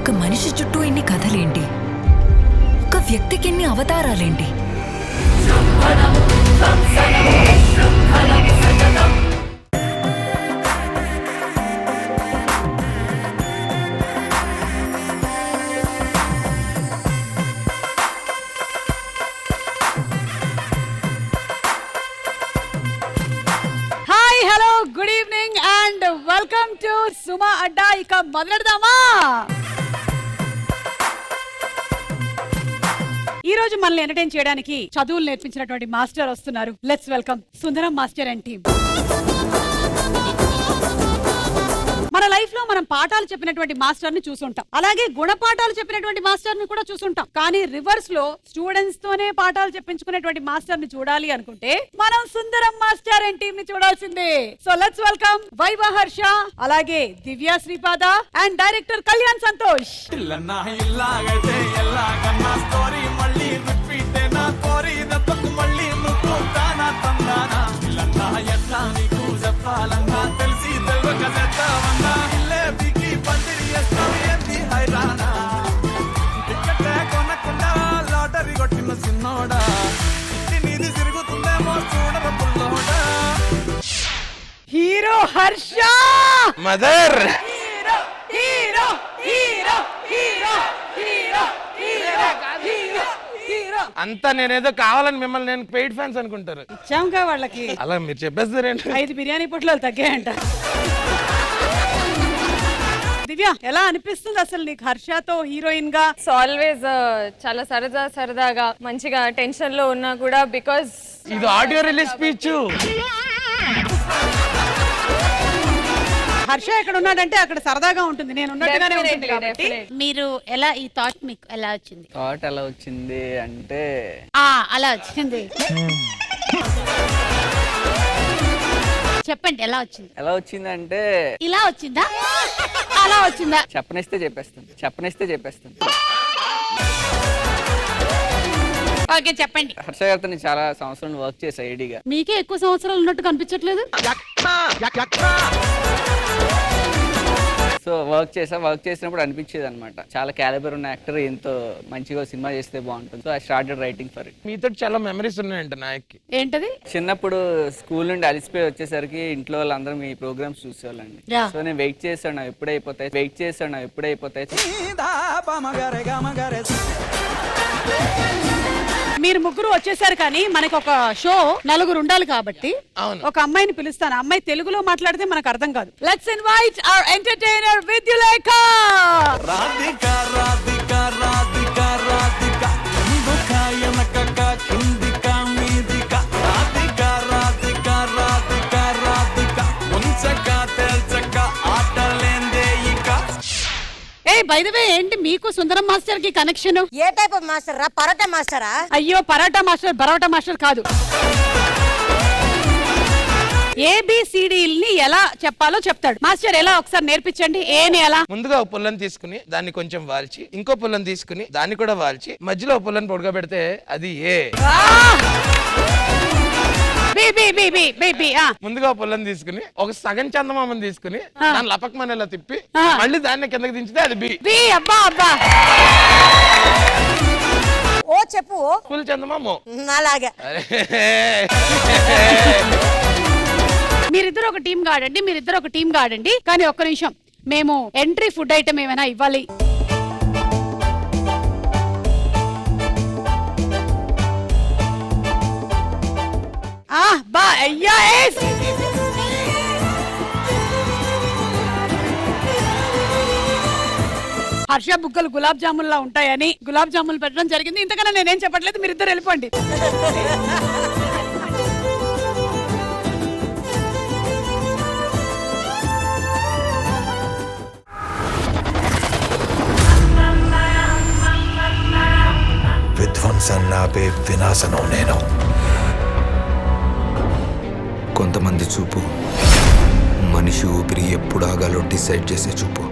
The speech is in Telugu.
ఒక మనిషి చుట్టూ ఎన్ని కథలేంటి, ఒక వ్యక్తికి ఎన్ని అవతారాలేంటి. Good evening and welcome to Suma Adda. ఇక మొదలెడదామా? ఈ రోజు మనల్ని ఎంటర్టైన్ చేయడానికి చదువులు నేర్పించినటువంటి మాస్టర్ వస్తున్నారు. Let's welcome Sundaram master and team. మన లైఫ్ లో మనం పాఠాలు చెప్పినటువంటి మాస్టర్ ని చూసుంటాం, అలాగే గుణపాఠాలు చెప్పినటువంటి మాస్టర్ ని కూడా చూసుంటాం. కానీ రివర్స్ లో స్టూడెంట్స్ తోనే పాఠాలు చెప్పించుకునేటువంటి మాస్టర్ ని చూడాలి అనుకుంటే మనం సుందరం మాస్టర్ అండ్ టీమ్ ని చూడాల్సిందే. So let's welcome Viva Harsha, అలాగే Divya Sripada and director Kalyan Santosh. Hero Harsha, mother hero hero hero hero hero hero hero అంతా నేనేదో కావాలని మిమ్మల్ని నేను పెయిడ్ ఫ్యాన్స్ అనుకుంటారు. ఇచ్చాంగా వాళ్ళకి. అలా మీరు చెప్పేస్తారేంటి? 5 బిర్యానీ పొట్లాలు తగ్గాయంట. దివ్య, ఎలా అనిపిస్తుంది అసలు నీకు హర్షతో హీరోయిన్ గా? ఆల్వేస్ చాలా సరదాగా మంచిగా టెన్షన్ లో ఉన్నా కూడా, బికాజ్ ఇది ఆడియో రిలీజ్ స్పీచ్. హర్ష ఎక్కడ ఉన్నాడంటే అక్కడ సరదాగా ఉంటుంది, నేను ఉన్నట్టుగానే ఉంటుంది కాబట్టి. మీరు ఎలా, ఈ థాట్ మీకు ఎలా వచ్చింది? థాట్ ఎలా వచ్చింది అంటే అలా వచ్చింది. చెప్పండి ఎలా వచ్చింది? ఎలా వచ్చిందంటే ఇలా వచ్చిందా, అలా వచ్చిందా? చెప్పనిస్తే చెప్పేస్తాను. ఓకే చెప్పండి. హర్ష గారితో నేను చాలా సంవత్సరాలు వర్క్ చేశా ఐడిగా. మీకే ఎక్కువ సంవత్సరాలు ఉన్నట్టు కనిపించట్లేదు. సో వర్క్ చేసినప్పుడు అనిపించేది అనమాట, చాలా క్యాలిబర్ ఉన్న యాక్టర్ ఎంతో మంచిగా సినిమా చేస్తే బాగుంటుంది. So I started writing for it. మీతో చాలా మెమరీస్ ఉన్నాయంట నాయక్కి. ఏంటది? చిన్నప్పుడు స్కూల్ నుండి అలిసిపోయి వచ్చేసరికి ఇంట్లో వాళ్ళందరూ మీ ప్రోగ్రామ్స్ చూసేవాళ్ళండి. సో నేను వెయిట్ చేశాను ఎప్పుడైపోతాయి. మీరు ముగ్గురు వచ్చేసారు, కానీ మనకు ఒక షో నలుగురు ఉండాలి కాబట్టి ఒక అమ్మాయిని పిలుస్తాను. అమ్మాయి తెలుగులో మాట్లాడితే మనకు అర్థం కాదు. Let's invite our entertainer Vidyullekha. Radhika Radhika Radhika Radhika ఎందుకాయనక కిందికా మీదికా రాధికా రాధికా రాధికా రాధికా ముంచక తెల్చక ఆటలేందే ఇక. ఏ బై ది వే, ఏంటి మీకు సుందరం మాస్టర్ కి కనెక్షన్? ఏ టైప్ ఆఫ్ మాస్టర్ రా? పరోటా మాస్టరా? అయ్యో, పరాటా మాస్టర్ బరోటా మాస్టర్ కాదు. ఏబిసిడిల్ని ఎలా చెప్పాలో చెప్తాడు మాస్టర్. ఎలా ఒకసారి నేర్పించండి. ఏని ఎలా? ముందుగా ఒక పుల్లని తీసుకుని దాన్ని కొంచెం వాల్చి, ఇంకో పుల్లని తీసుకుని దాన్ని కూడా వాల్చి, మధ్యలో ఒక పుల్లని పొడగా పెడితే అది ఏ. ముందుగా పుల్లని తీసుకుని ఒక సగం చందమామని తీసుకుని దాన్ని లపక్మనేలా తిప్పి మళ్ళీ దాన్ని కిందకి దించితే అది బి. అబ్బా అబ్బా, ఓ చెప్పు. ఫుల్ చందమామ అలాగే. మీరిద్దరు ఒక టీమ్ గా ఆడండి. కానీ ఒక్క నిమిషం, మేము ఎంట్రీ ఫుడ్ ఐటమ్ ఏమైనా ఇవ్వాలి. హర్ష బుగ్గలు గులాబ్ జామున్లా ఉంటాయని గులాబ్ జామున్ పెట్టడం జరిగింది. ఇంతకన్నా నేనేం చెప్పట్లేదు, మీరిద్దరు వెళ్ళిపోండి. విధ్వంసన్నాపే వినాశనం నేను. కొంతమంది చూపు మనిషి ఊపిరి ఎప్పుడు ఆగాలో డిసైడ్ చేసే చూపు.